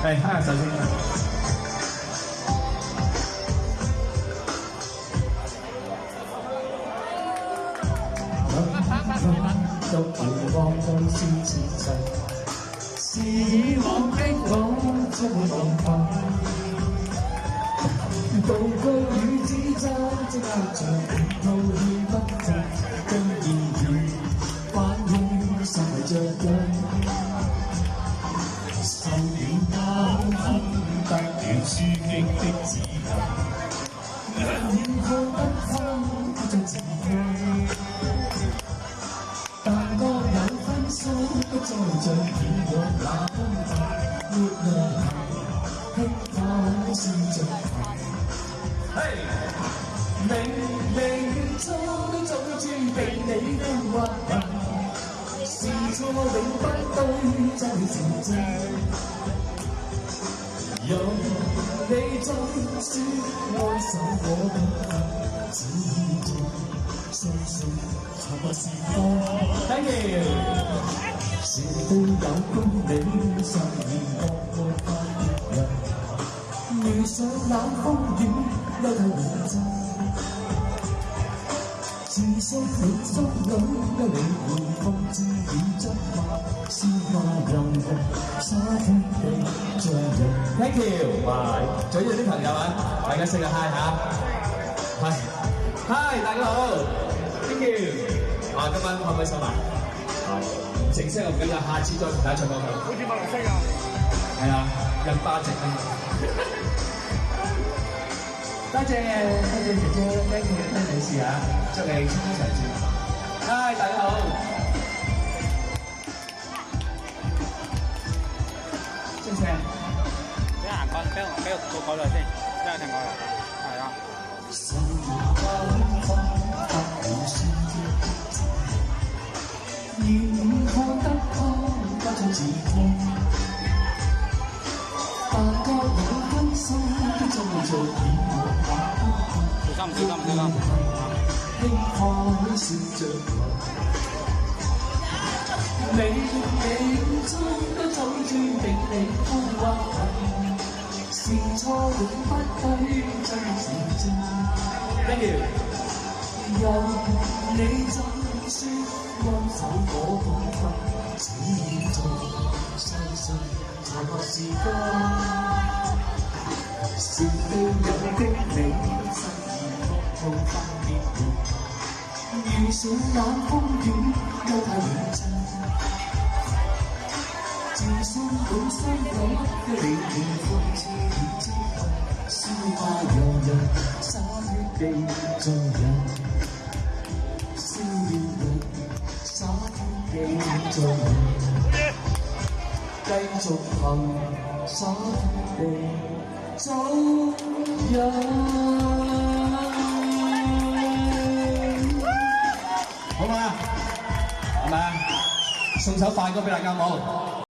係，下手先。獨回望到是前塵，是以往的我將會忘懷。道高與指責，即刻像吐氣不停，將意義反映心為着緊。受了交鋒，得了書經的指引，遠看不翻嗰種情況。但各有分數，不再像以往那空泛，沒論輕跑是着痕。冥冥中都早注定你的劃痕，是錯永不對，真成真。任你怎說愛守我的份，只要相信才不是謊。Thank you。誰都有功理，實現惡過發熱人，遇上冷風雨，憂太認真。自信你心裏一理回放自己執法，鮮花任人灑天地像人。Thank you。哇，仲有啲朋友啊，大家識個 hi 嚇。Hi，大家好。Thank you。哇，今晚開唔開心啊？正式嘅表達，下次再同大家唱歌。好似馬來西亞。係啊，印巴籍啊。多謝姐姐 ，thank you， 多謝女士啊，祝你青春常駐。嗨，大家好。謝謝。俾行過，俾我過過來先，俾我停過來。係啊。遠看得開，不像自況。但各有分數，都將會做演和那空泛。輕快笑着來，冥冥中都早注定你空劃痕，是錯永不對，真是真。Thank you。任你怎說安守我本分，只要做相信才學是真。是非有的你，實現惡報分別亂，遇上冷風雨，憂太認真。自信本身有一理念，諷刺與爭論，鮮花讓人灑血地做人。笑臉灑天地做人，繼續行灑天地做人。好嘛？係咪啊？送首快歌俾大家好冇？